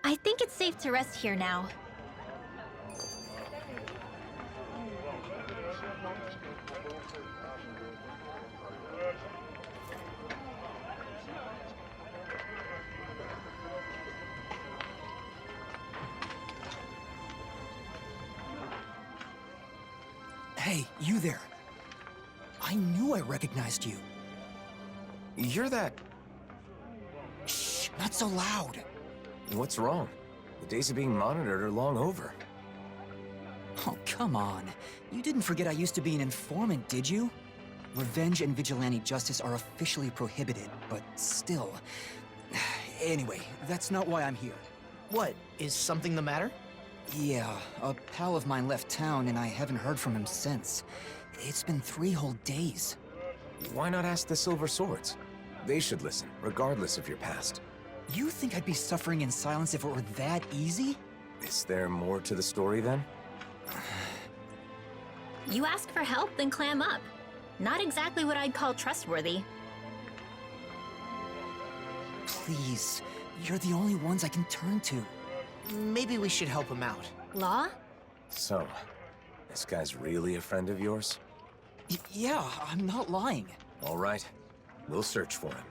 I think it's safe to rest here now. Hey, you there. I knew I recognized you. You're that... Shh, not so loud. What's wrong? The days of being monitored are long over. Oh, come on. You didn't forget I used to be an informant, did you? Revenge and vigilante justice are officially prohibited, but still. Anyway, that's not why I'm here. What? Is something the matter? Yeah, a pal of mine left town and I haven't heard from him since. It's been 3 whole days. Why not ask the Silver Swords? They should listen, regardless of your past. You think I'd be suffering in silence if it were that easy? Is there more to the story then? You ask for help, then clam up. Not exactly what I'd call trustworthy. Please, you're the only ones I can turn to. Maybe we should help him out. Law? So, this guy's really a friend of yours? Yeah, I'm not lying. All right, we'll search for him.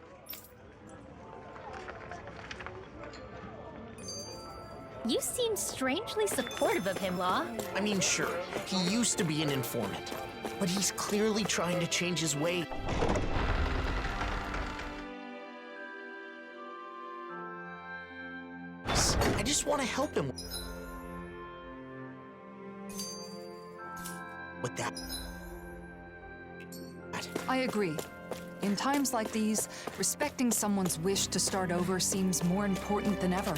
You seem strangely supportive of him, Law. I mean, sure, he used to be an informant, but he's clearly trying to change his way. I just want to help him with that. I agree. In times like these, respecting someone's wish to start over seems more important than ever.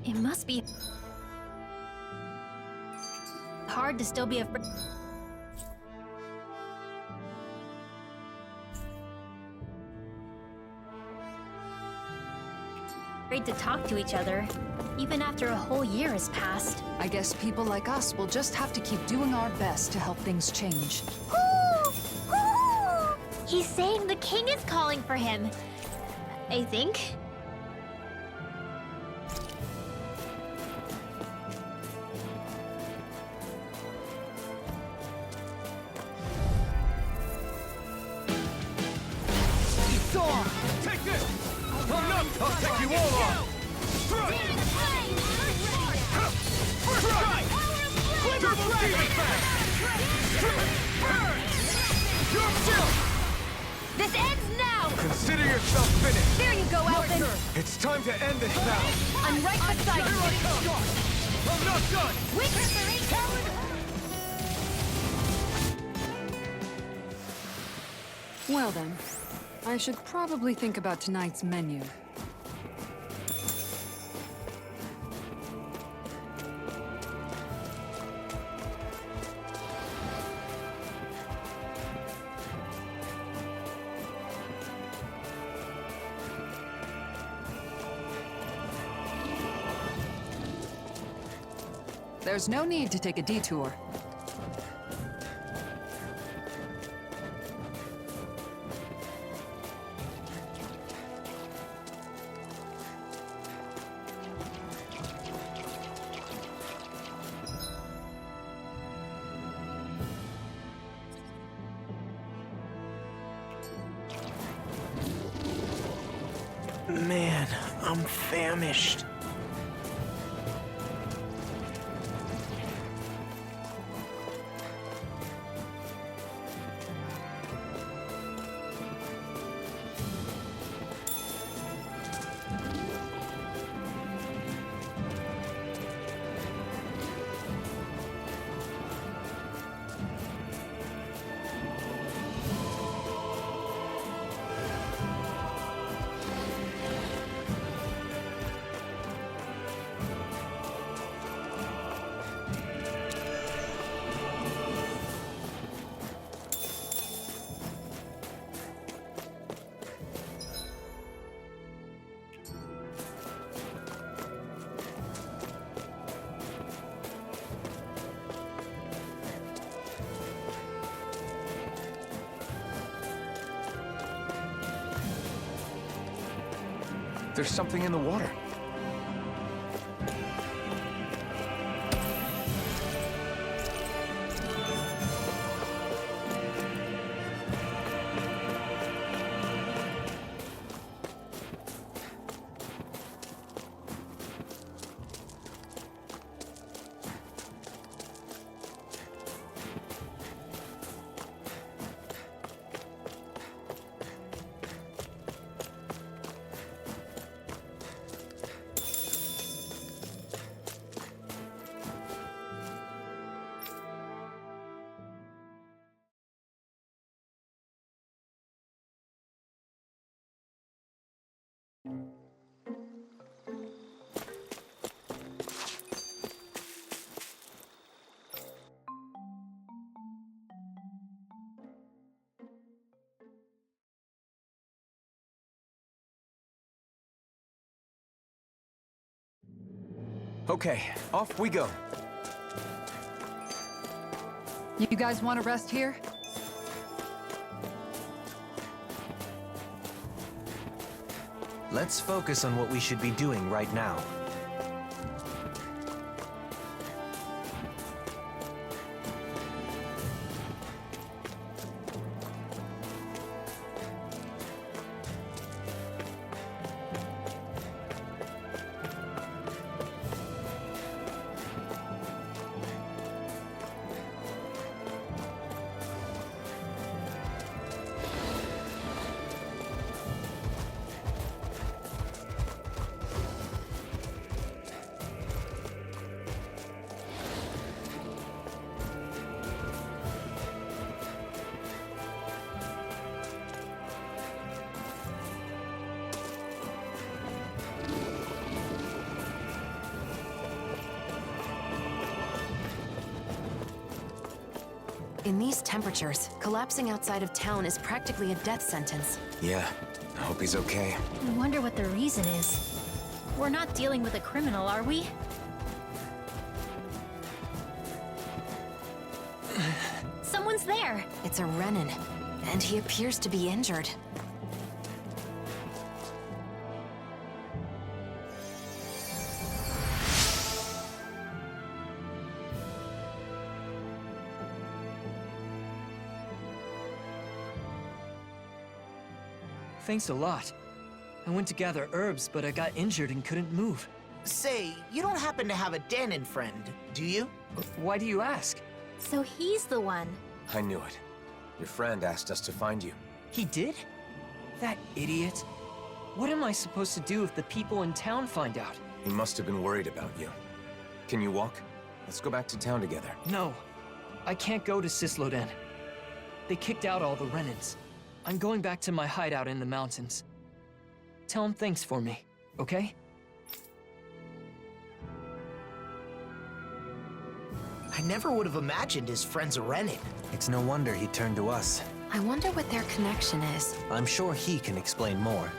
It must be hard to still be afraid to talk to each other, even after a whole year has passed. I guess people like us will just have to keep doing our best to help things change. He's saying the king is calling for him. I think. Take this! I'll take you all on! Strike! First strike! Double demon fang! Burn! You're still! This ends now! Consider yourself finished! There you go, Alvin! It's time to end this battle! I'm right beside Here I you! come! I'm not done! Wait, coward! Well then, I should probably think about tonight's menu. There's no need to take a detour. Man, I'm famished. There's something in the water. Okay, off we go. You guys want to rest here? Let's focus on what we should be doing right now. In these temperatures, collapsing outside of town is practically a death sentence. Yeah, I hope he's okay. I wonder what the reason is. We're not dealing with a criminal, are we? Someone's there! It's a Renan, and he appears to be injured. Thanks a lot. I went to gather herbs, but I got injured and couldn't move. Say, you don't happen to have a Danon friend, do you? Why do you ask? So he's the one. I knew it. Your friend asked us to find you. He did? That idiot. What am I supposed to do if the people in town find out? He must have been worried about you. Can you walk? Let's go back to town together. No. I can't go to Cisloden. They kicked out all the Renans. I'm going back to my hideout in the mountains. Tell him thanks for me, okay? I never would have imagined his friend's a Renan. It's no wonder he turned to us. I wonder what their connection is. I'm sure he can explain more.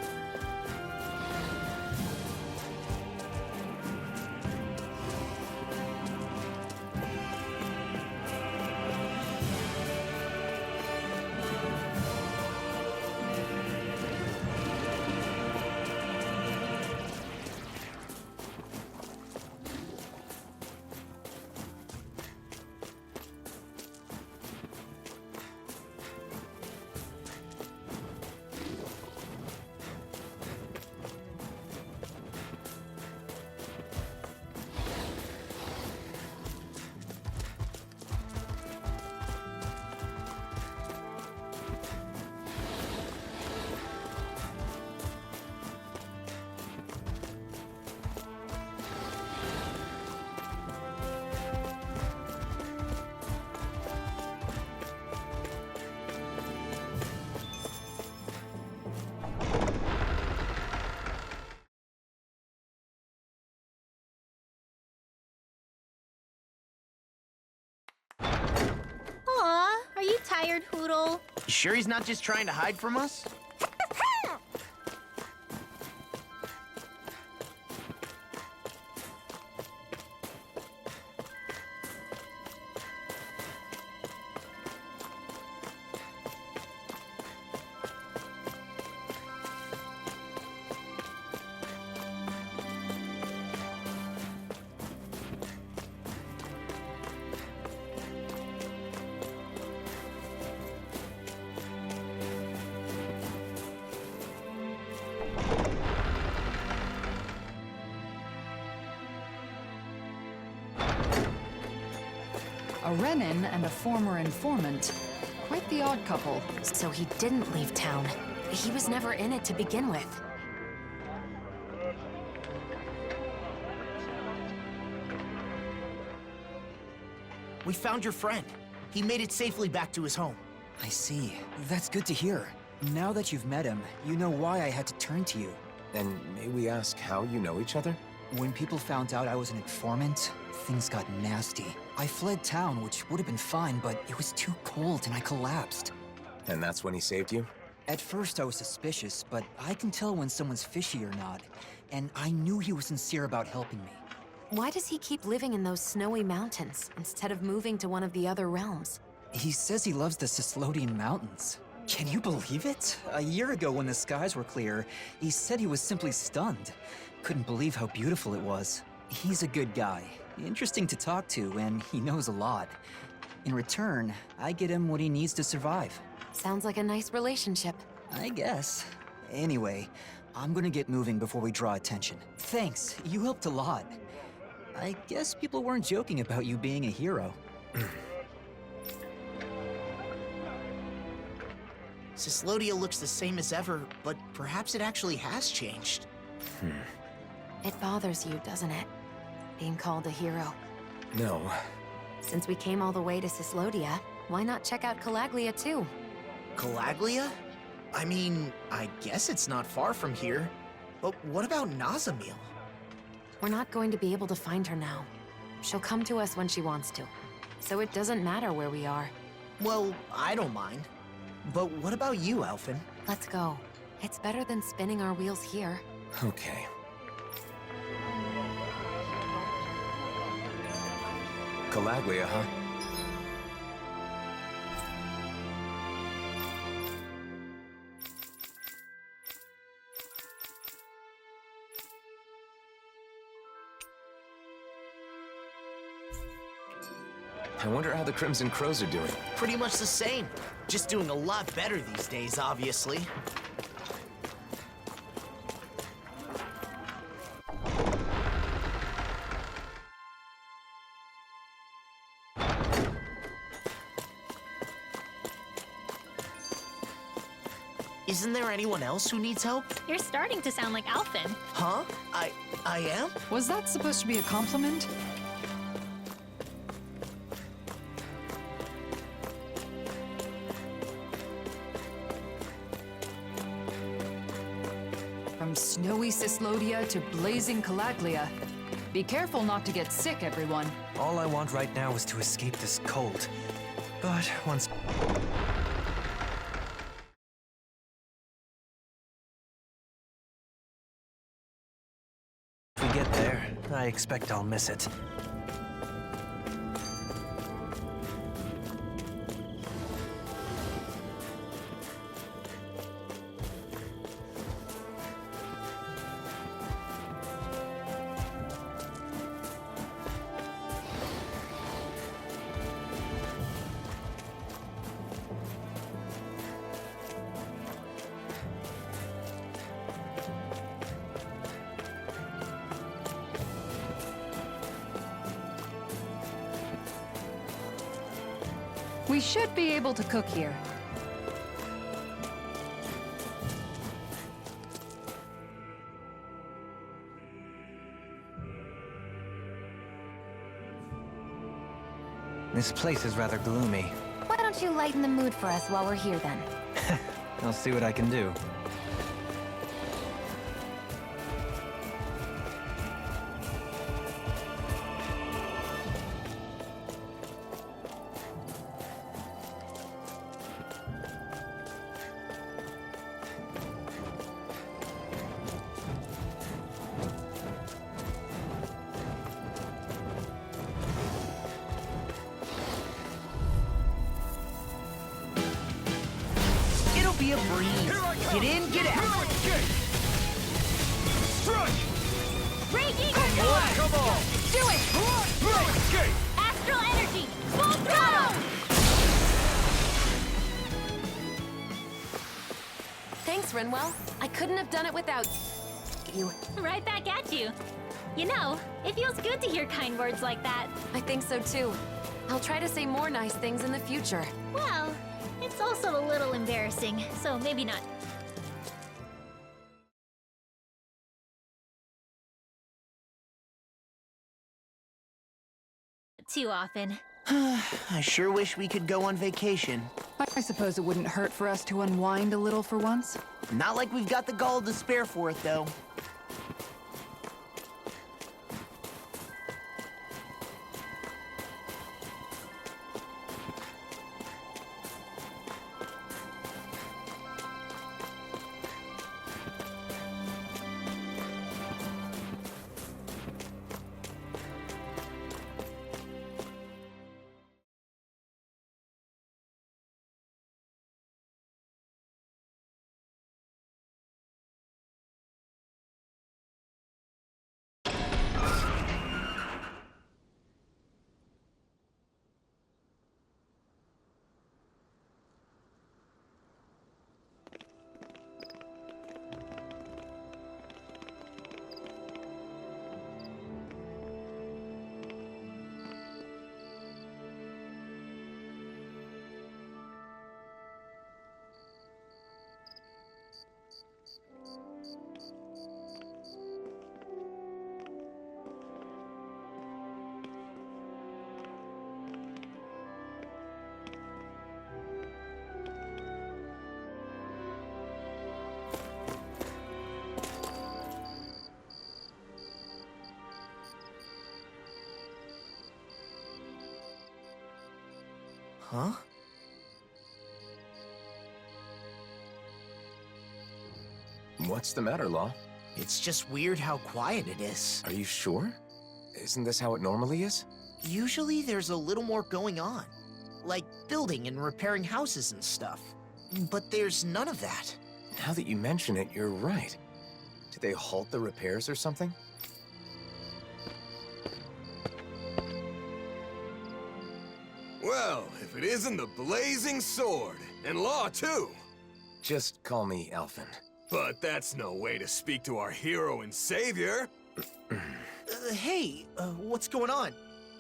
Aw, are you tired, Hootle? You sure he's not just trying to hide from us? A Renin and a former informant. Quite the odd couple. So he didn't leave town. He was never in it to begin with. We found your friend. He made it safely back to his home. I see. That's good to hear. Now that you've met him, you know why I had to turn to you. And may we ask how you know each other? When people found out I was an informant, things got nasty. I fled town, which would have been fine, but it was too cold and I collapsed. And that's when he saved you? At first I was suspicious, but I can tell when someone's fishy or not. And I knew he was sincere about helping me. Why does he keep living in those snowy mountains instead of moving to one of the other realms? He says he loves the Cislodian Mountains. Can you believe it? A year ago when the skies were clear, he said he was simply stunned. Couldn't believe how beautiful it was. He's a good guy, interesting to talk to, and he knows a lot. In return, I get him what he needs to survive. Sounds like a nice relationship. I guess. Anyway, I'm gonna get moving before we draw attention. Thanks, you helped a lot. I guess people weren't joking about you being a hero. Cyslodia looks the same as ever, but perhaps it actually has changed. It bothers you, doesn't it? Being called a hero. No. Since we came all the way to Cyslodia, why not check out Calaglia too? Calaglia? I mean, I guess it's not far from here. But what about Nazamil? We're not going to be able to find her now. She'll come to us when she wants to. So it doesn't matter where we are. Well, I don't mind. But what about you, Alphen? Let's go. It's better than spinning our wheels here. Okay. Calaglia, huh? I wonder how the Crimson Crows are doing. Pretty much the same. Just doing a lot better these days, obviously. Isn't there anyone else who needs help? You're starting to sound like Alphen. Huh? I am? Was that supposed to be a compliment? From snowy Cyslodia to blazing Calaglia. Be careful not to get sick, everyone. All I want right now is to escape this cold. But once... we get there, I expect I'll miss it. We should be able to cook here. This place is rather gloomy. Why don't you lighten the mood for us while we're here then? I'll see what I can do. It'll be a breeze. Here I come! Get in, get out. Here escape! Strike! Raging Come on! Do it! Here escape! Astral energy! Full throttle! Thanks, Rinwell. I couldn't have done it without you. Right back at you. You know, it feels good to hear kind words like that. I think so too. I'll try to say more nice things in the future. Well, it's also a little embarrassing, so maybe not. Too often. I sure wish we could go on vacation. I suppose it wouldn't hurt for us to unwind a little for once. Not like we've got the gall to spare for it, though. Huh? What's the matter, Law? It's just weird how quiet it is. Are you sure? Isn't this how it normally is? Usually there's a little more going on, like building and repairing houses and stuff. But there's none of that. Now that you mention it, you're right. Did they halt the repairs or something? Well, if it isn't the Blazing Sword, and Law too. Just call me Alphen. But that's no way to speak to our hero and savior. Hey, what's going on?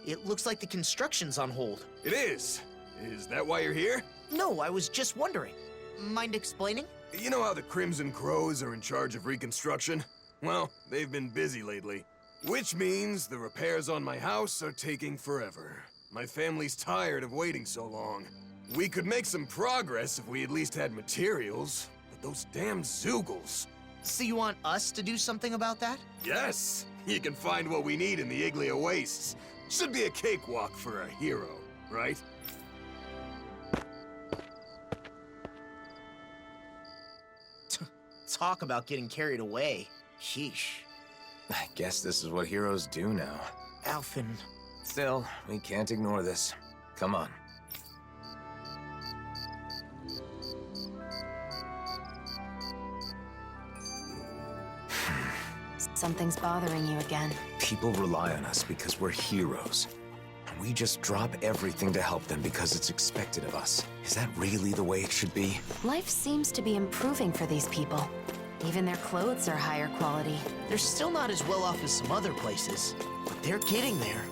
It looks like the construction's on hold. It is. Is that why you're here? No, I was just wondering. Mind explaining? You know how the Crimson Crows are in charge of reconstruction? Well, they've been busy lately. Which means the repairs on my house are taking forever. My family's tired of waiting so long. We could make some progress if we at least had materials, but those damn Zeugles. So you want us to do something about that? Yes, you can find what we need in the Iglia Wastes. Should be a cakewalk for a hero, right? Talk about getting carried away. Sheesh. I guess this is what heroes do now. Alphen. Still, we can't ignore this. Come on. Something's bothering you again. People rely on us because we're heroes. And we just drop everything to help them because it's expected of us. Is that really the way it should be? Life seems to be improving for these people. Even their clothes are higher quality. They're still not as well off as some other places, but they're getting there.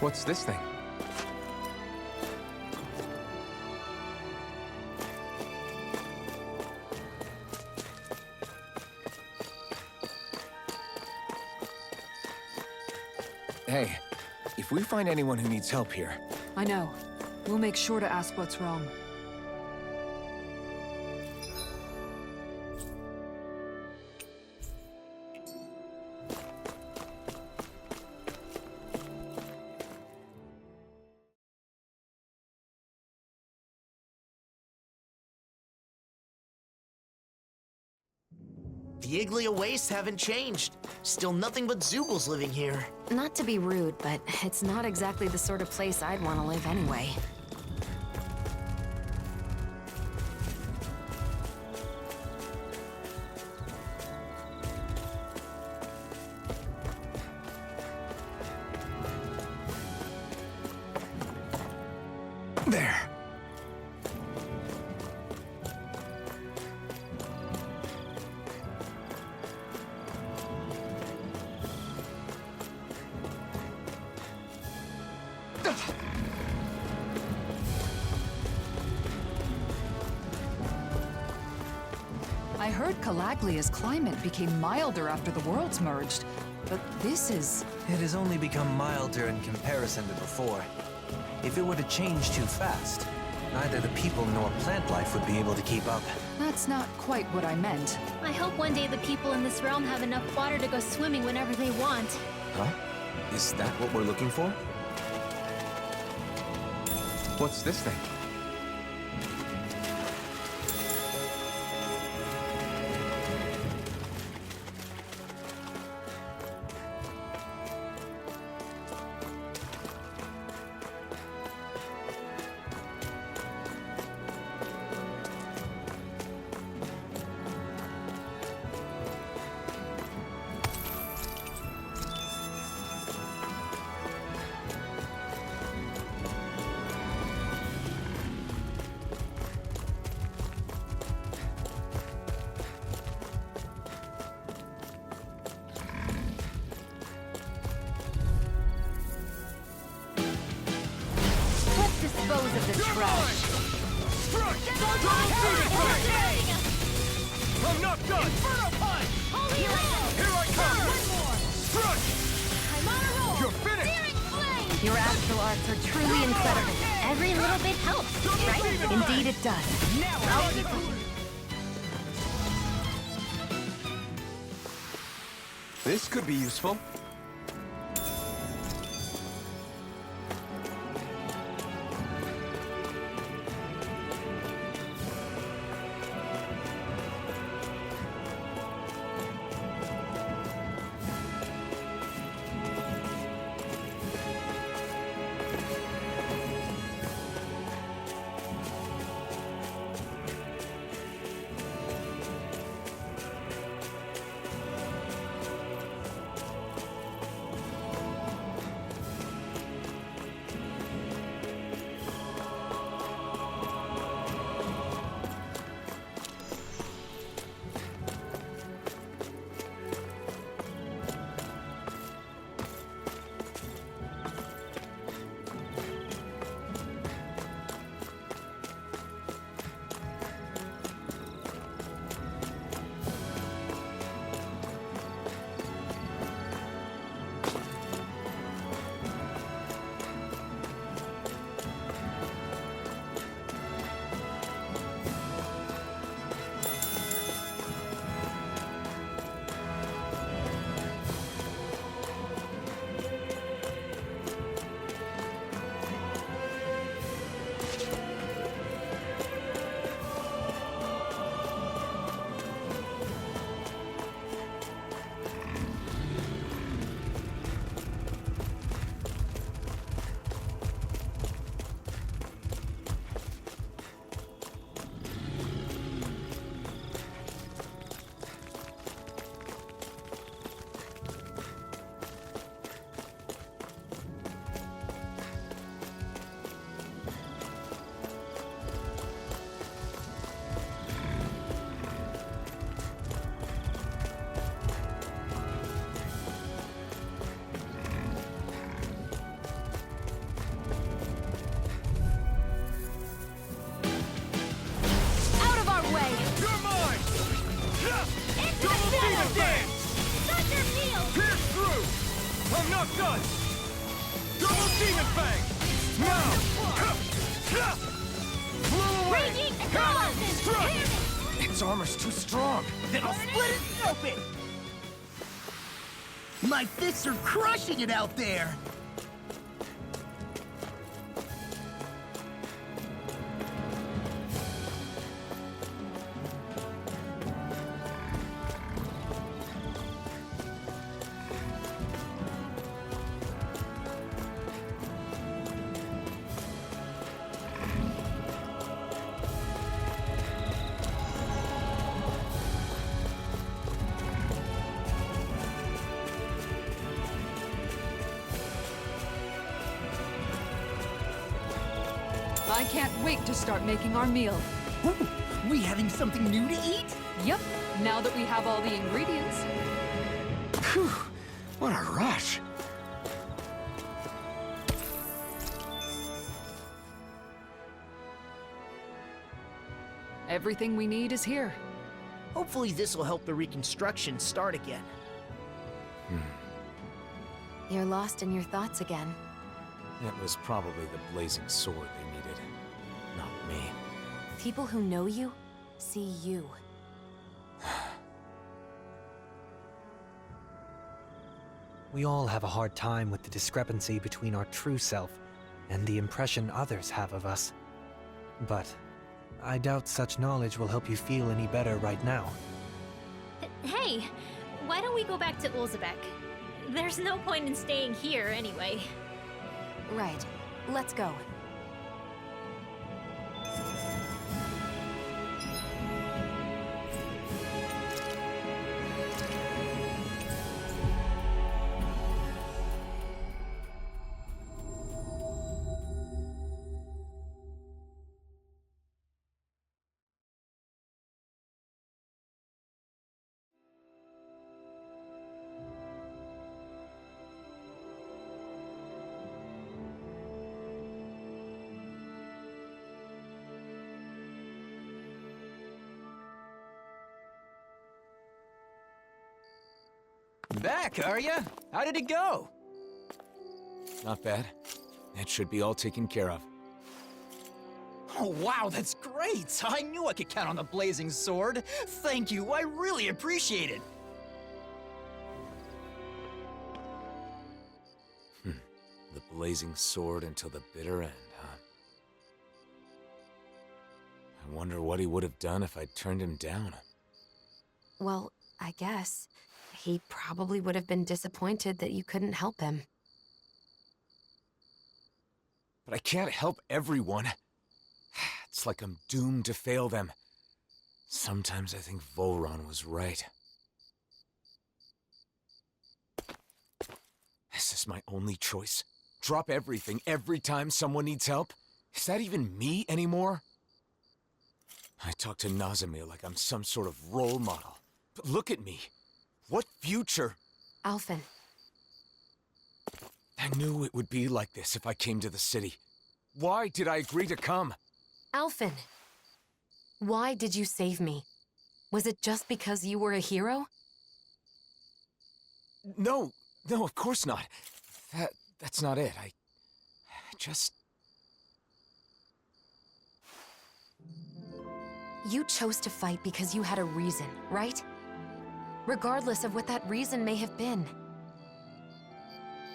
What's this thing? Hey, if we find anyone who needs help here... I know. We'll make sure to ask what's wrong. The Iglia Wastes haven't changed. Still nothing but Zeugles living here. Not to be rude, but it's not exactly the sort of place I'd want to live anyway. There. I heard Calaglia's climate became milder after the worlds merged, but this is... It has only become milder in comparison to before. If it were to change too fast, neither the people nor plant life would be able to keep up. That's not quite what I meant. I hope one day the people in this realm have enough water to go swimming whenever they want. Huh? Is that what we're looking for? What's this thing? Let's dispose of the trash. I'm not done! Inferno Punch! Holy roll! Here I come! One more! Struck! I'm on a roll! You're finished! Searing flame! Your astral arts are truly incredible. Every little bit helps, right? Indeed it does. Now I'll get This could be useful. I'm not done! Double Demon Fang! Now! Blow away! Raging Hammer! Explosion! Strike! Its armor's too strong! Then I'll split it open! My fists are crushing it out there! I can't wait to start making our meal. Ooh, we having something new to eat? Yep, now that we have all the ingredients. Phew, what a rush. Everything we need is here. Hopefully this will help the reconstruction start again. You're lost in your thoughts again. It was probably the blazing sword they needed, not me. People who know you see you. We all have a hard time with the discrepancy between our true self and the impression others have of us. But I doubt such knowledge will help you feel any better right now. Hey, why don't we go back to Ulzebek? There's no point in staying here anyway. Right. Let's go. Back, are ya? How did it go? Not bad. It should be all taken care of. Oh, wow, that's great! I knew I could count on the blazing sword. Thank you, I really appreciate it. The blazing sword until the bitter end, huh? I wonder what he would have done if I'd turned him down. Well, I guess. He probably would have been disappointed that you couldn't help him. But I can't help everyone. It's like I'm doomed to fail them. Sometimes I think Volron was right. Is this my only choice? Drop everything every time someone needs help? Is that even me anymore? I talk to Nazimir like I'm some sort of role model. But look at me. What future? Alphen. I knew it would be like this if I came to the city. Why did I agree to come? Alphen. Why did you save me? Was it just because you were a hero? No, of course not. That's not it. I just... You chose to fight because you had a reason, right? Regardless of what that reason may have been.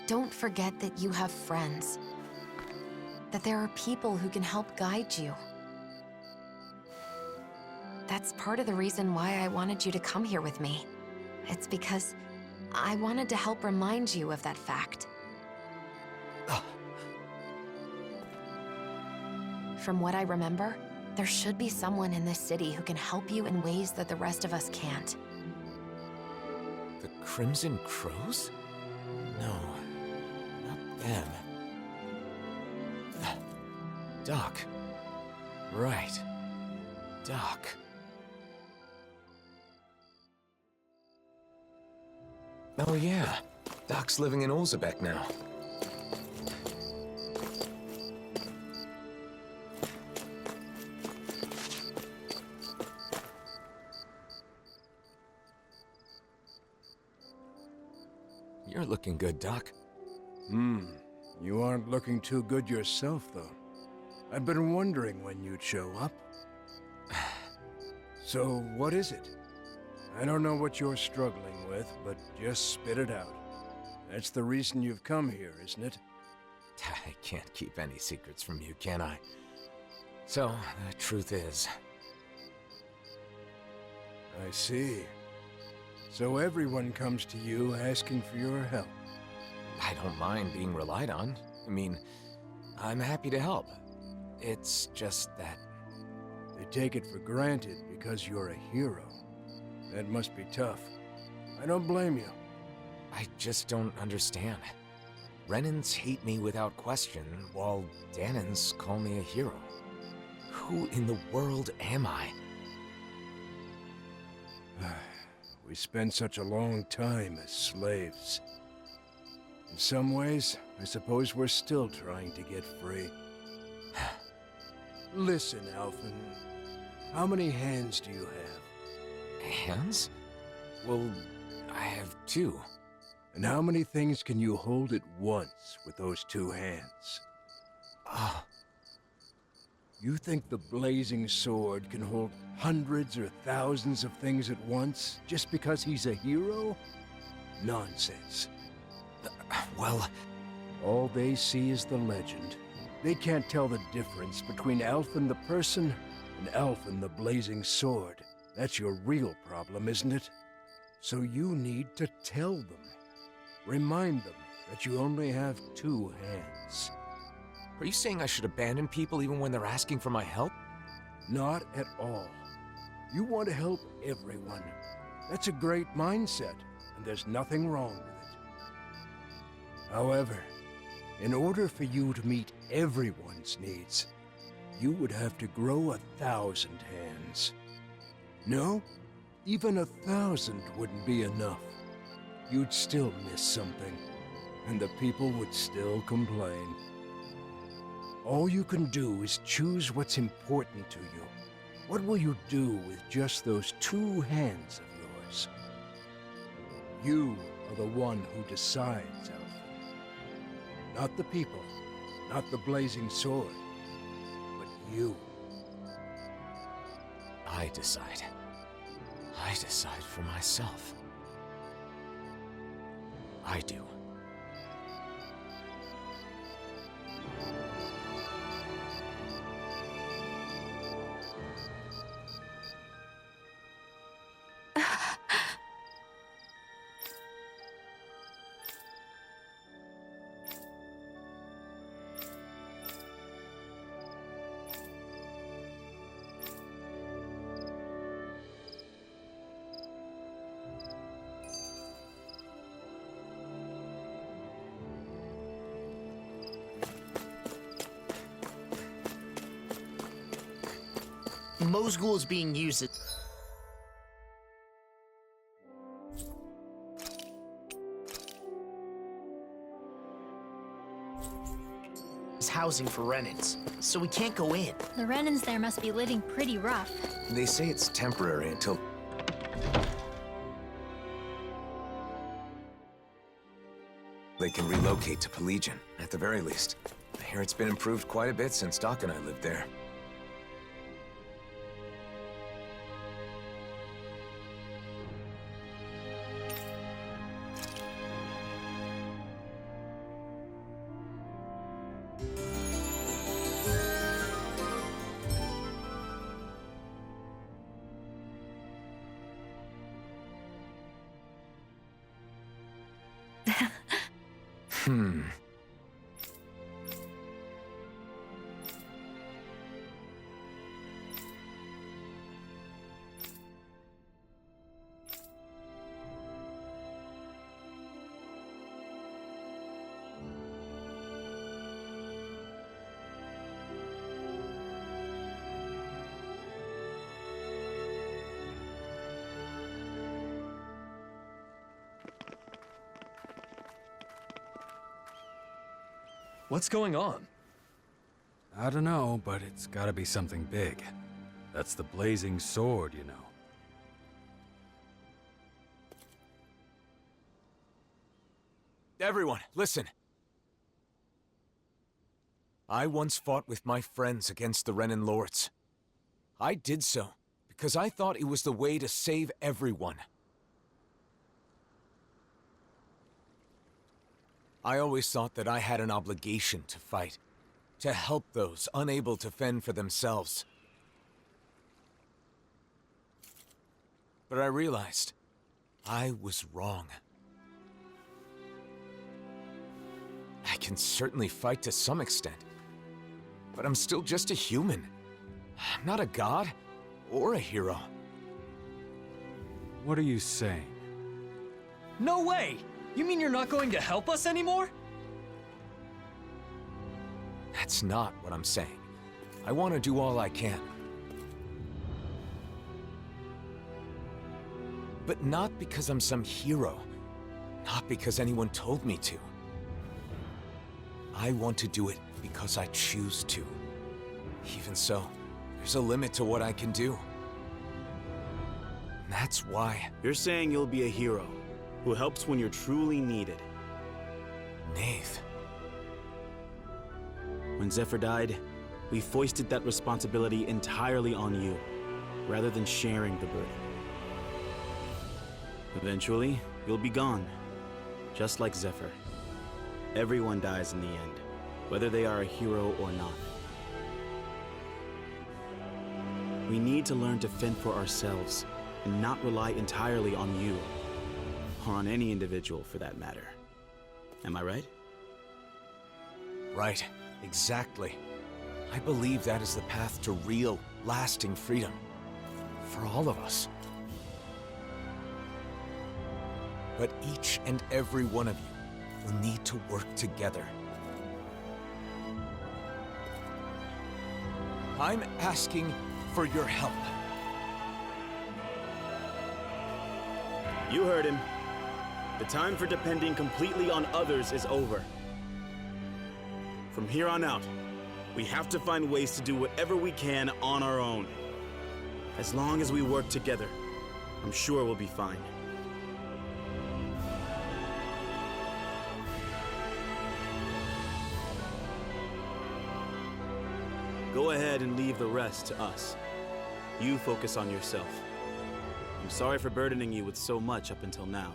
Don't forget that you have friends. That there are people who can help guide you. That's part of the reason why I wanted you to come here with me. It's because I wanted to help remind you of that fact. From what I remember, there should be someone in this city who can help you in ways that the rest of us can't. The Crimson Crows? No, not them. Doc. Right. Doc. Oh yeah, Doc's living in Ulzebek now. You're looking good, Doc. You aren't looking too good yourself, though. I've been wondering when you'd show up. So, what is it? I don't know what you're struggling with, but just spit it out. That's the reason you've come here, isn't it? I can't keep any secrets from you, can I? So, the truth is... I see. So everyone comes to you asking for your help. I don't mind being relied on. I mean, I'm happy to help. It's just that... They take it for granted because you're a hero. That must be tough. I don't blame you. I just don't understand. Renans hate me without question, while Dahnans call me a hero. Who in the world am I? We spend such a long time as slaves. In some ways, I suppose we're still trying to get free. Listen, Alphen. How many hands do you have? Hands? Well, I have 2. And how many things can you hold at once with those 2 hands? Ah. You think the blazing sword can hold hundreds or thousands of things at once just because he's a hero? Nonsense. Well, all they see is the legend. They can't tell the difference between Alphen the person and Alphen the blazing sword. That's your real problem, isn't it? So you need to tell them. Remind them that you only have 2 hands. are you saying I should abandon people even when they're asking for my help? Not at all. You want to help everyone. That's a great mindset, and there's nothing wrong with it. However, in order for you to meet everyone's needs, you would have to grow 1,000 hands. No, even 1,000 wouldn't be enough. You'd still miss something, and the people would still complain. All you can do is choose what's important to you. What will you do with just those 2 hands of yours? You are the one who decides, Alphen. Not the people, not the blazing sword, but you. I decide. I decide for myself. I do. Mozgul is being used as housing for Renans, so we can't go in. The Renans there must be living pretty rough. They say it's temporary until... they can relocate to Pelegion, at the very least. I hear it's been improved quite a bit since Doc and I lived there. What's going on? I don't know, but it's gotta be something big. That's the blazing sword, you know. Everyone, listen. I once fought with my friends against the Renan Lords. I did so because I thought it was the way to save everyone. I always thought that I had an obligation to fight, to help those unable to fend for themselves. But I realized I was wrong. I can certainly fight to some extent, but I'm still just a human. I'm not a god or a hero. What are you saying? No way! You mean you're not going to help us anymore? That's not what I'm saying. I want to do all I can. But not because I'm some hero. Not because anyone told me to. I want to do it because I choose to. Even so, there's a limit to what I can do. And that's why... You're saying you'll be a hero, who helps when you're truly needed. Nath. When Zephyr died, we foisted that responsibility entirely on you, rather than sharing the burden. Eventually, you'll be gone, just like Zephyr. Everyone dies in the end, whether they are a hero or not. We need to learn to fend for ourselves, and not rely entirely on you, or on any individual for that matter. Am I right? Right, exactly. I believe that is the path to real, lasting freedom. For all of us. But each and every one of you will need to work together. I'm asking for your help. You heard him. The time for depending completely on others is over. From here on out, we have to find ways to do whatever we can on our own. As long as we work together, I'm sure we'll be fine. Go ahead and leave the rest to us. You focus on yourself. I'm sorry for burdening you with so much up until now.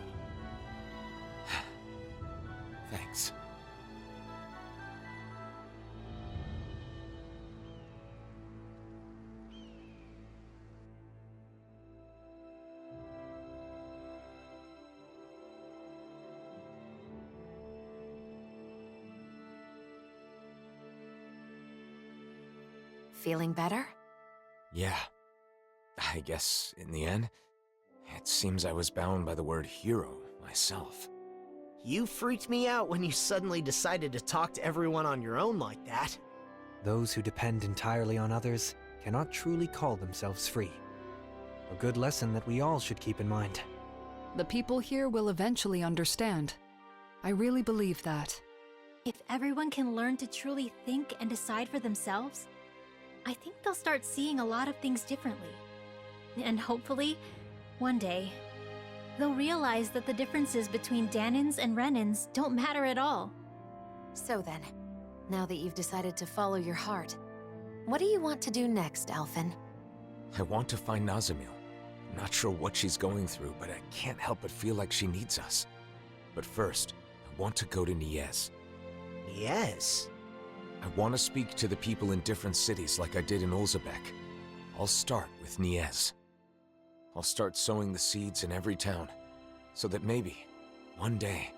Thanks. Feeling better? Yeah. I guess, in the end, it seems I was bound by the word hero myself. You freaked me out when you suddenly decided to talk to everyone on your own like that. Those who depend entirely on others cannot truly call themselves free. A good lesson that we all should keep in mind. The people here will eventually understand. I really believe that. If everyone can learn to truly think and decide for themselves, I think they'll start seeing a lot of things differently. And hopefully, one day, they'll realize that the differences between Dahnans and Renans don't matter at all. So then, now that you've decided to follow your heart, what do you want to do next, Alphen? I want to find Nazamil. I'm not sure what she's going through, but I can't help but feel like she needs us. But first, I want to go to Niez. Yes. I want to speak to the people in different cities like I did in Ulzebek. I'll start with Niez. I'll start sowing the seeds in every town, so that maybe, one day...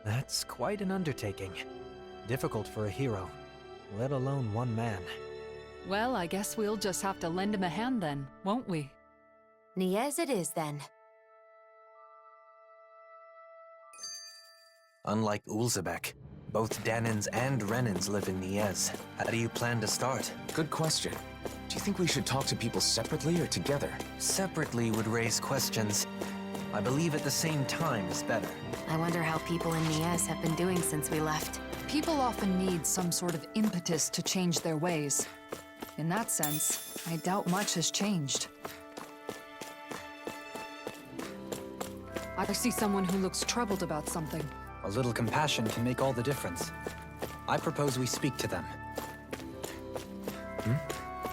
That's quite an undertaking. Difficult for a hero, let alone one man. Well, I guess we'll just have to lend him a hand then, won't we? Niez it is then. Unlike Ulzebek, both Dahnans and Renans live in Niez. How do you plan to start? Good question. Do you think we should talk to people separately or together? Separately would raise questions. I believe at the same time is better. I wonder how people in Niez have been doing since we left. People often need some sort of impetus to change their ways. In that sense, I doubt much has changed. I see someone who looks troubled about something. A little compassion can make all the difference. I propose we speak to them.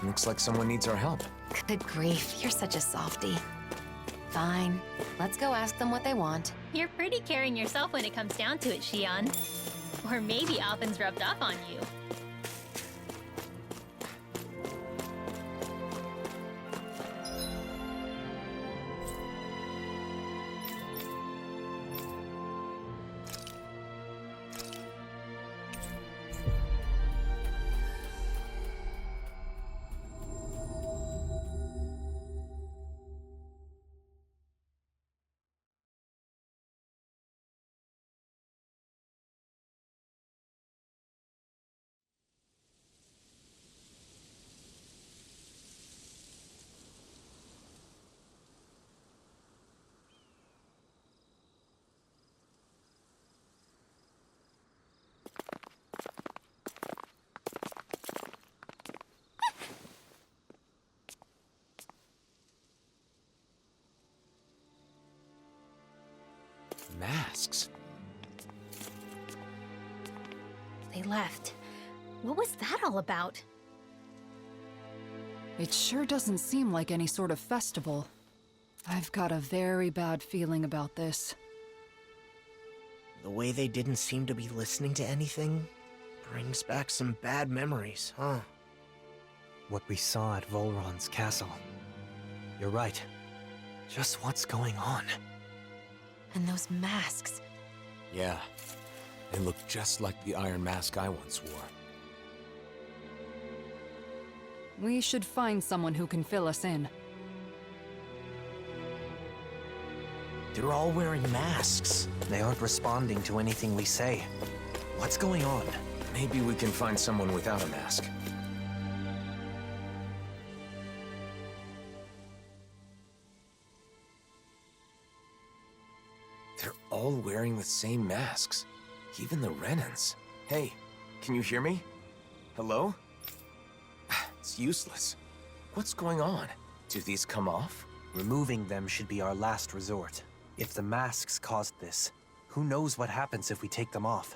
Looks like someone needs our help. Good grief, you're such a softie. Fine, let's go ask them what they want. You're pretty caring yourself when it comes down to it, Xion. Or maybe Alphen's rubbed off on you. masks. They left. What was that all about? It sure doesn't seem like any sort of festival. I've got a very bad feeling about this. The way they didn't seem to be listening to anything brings back some bad memories, huh? What we saw at Volron's castle. You're right. Just what's going on? And those masks. Yeah, they look just like the iron mask I once wore. We should find someone who can fill us in. They're all wearing masks. They aren't responding to anything we say. What's going on? Maybe we can find someone without a mask. They're all wearing the same masks. Even the Renans. Hey, can you hear me? Hello? It's useless. What's going on? Do these come off? Removing them should be our last resort. If the masks caused this, who knows what happens if we take them off?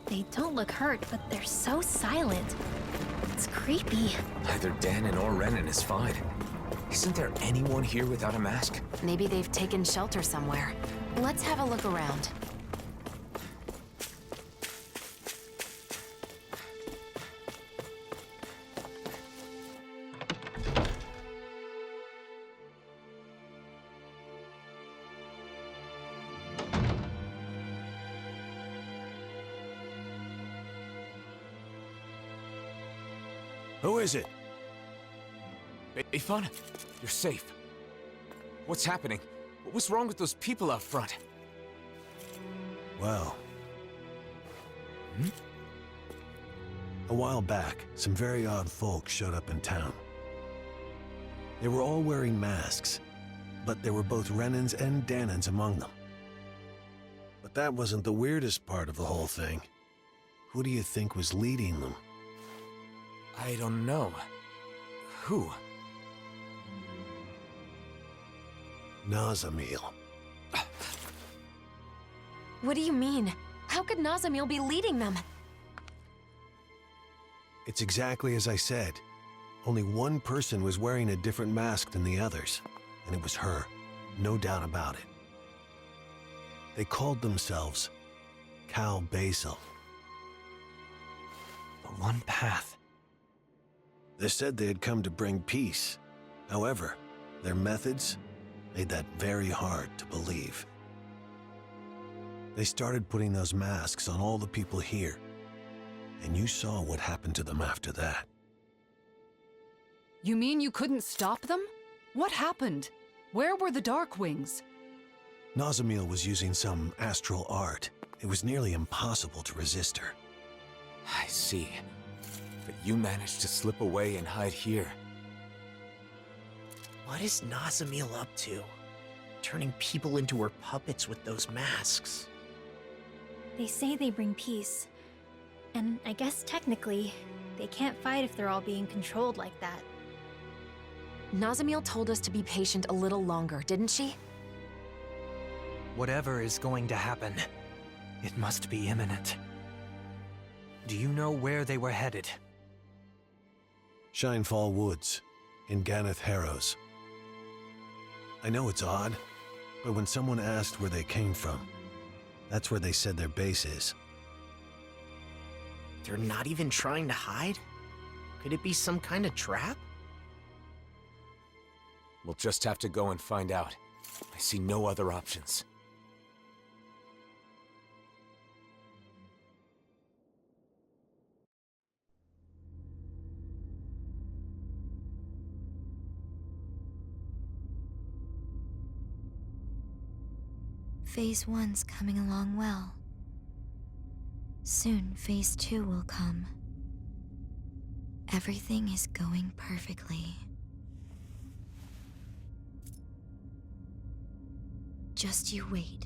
They don't look hurt, but they're so silent. It's creepy. Either Danon or Renan is fine. Isn't there anyone here without a mask? Maybe they've taken shelter somewhere. Let's have a look around. Who is it? Ifan, you're safe. What's happening? What's wrong with those people out front? Well... A while back, some very odd folks showed up in town. They were all wearing masks, but there were both Renans and Danons among them. But that wasn't the weirdest part of the whole thing. Who do you think was leading them? I don't know. Who? Nazamil. What do you mean? How could Nazamil be leading them? It's exactly as I said. Only one person was wearing a different mask than the others, and it was her, no doubt about it. They called themselves Cal Basil. The One Path. They said they had come to bring peace. However, their methods made that very hard to believe. They started putting those masks on all the people here, and you saw what happened to them after that. You mean you couldn't stop them? What happened? Where were the Darkwings? Nazamil was using some astral art. It was nearly impossible to resist her. I see. But you managed to slip away and hide here. What is Nazamil up to? Turning people into her puppets with those masks. They say they bring peace. And I guess technically, they can't fight if they're all being controlled like that. Nazamil told us to be patient a little longer, didn't she? Whatever is going to happen, it must be imminent. Do you know where they were headed? Shinefall Woods, in Ganeth Harrows. I know it's odd, but when someone asked where they came from, that's where they said their base is. They're not even trying to hide? Could it be some kind of trap? We'll just have to go and find out. I see no other options. Phase 1's coming along well. Soon, Phase 2 will come. Everything is going perfectly. Just you wait.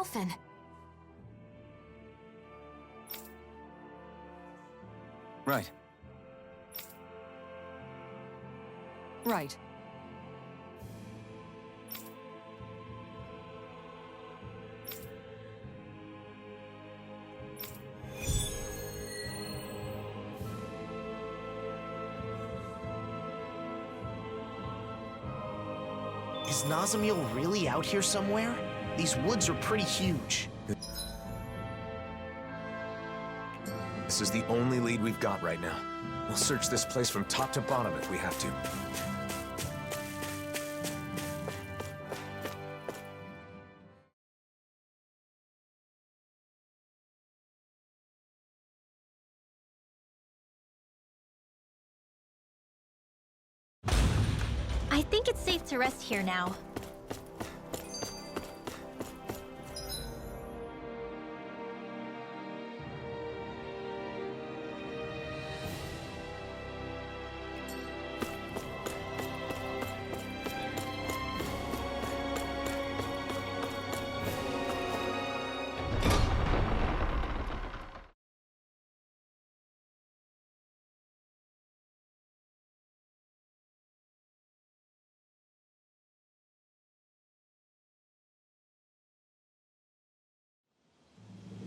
Alphen. Right. Right. Is Nazamiel really out here somewhere? These woods are pretty huge. This is the only lead we've got right now. We'll search this place from top to bottom if we have to. I think it's safe to rest here now.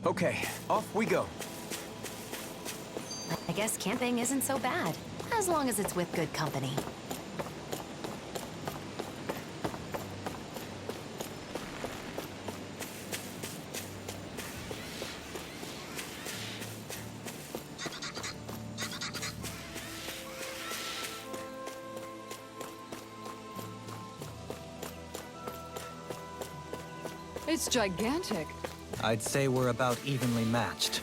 Okay, off we go. I guess camping isn't so bad, as long as it's with good company. It's gigantic. I'd say we're about evenly matched.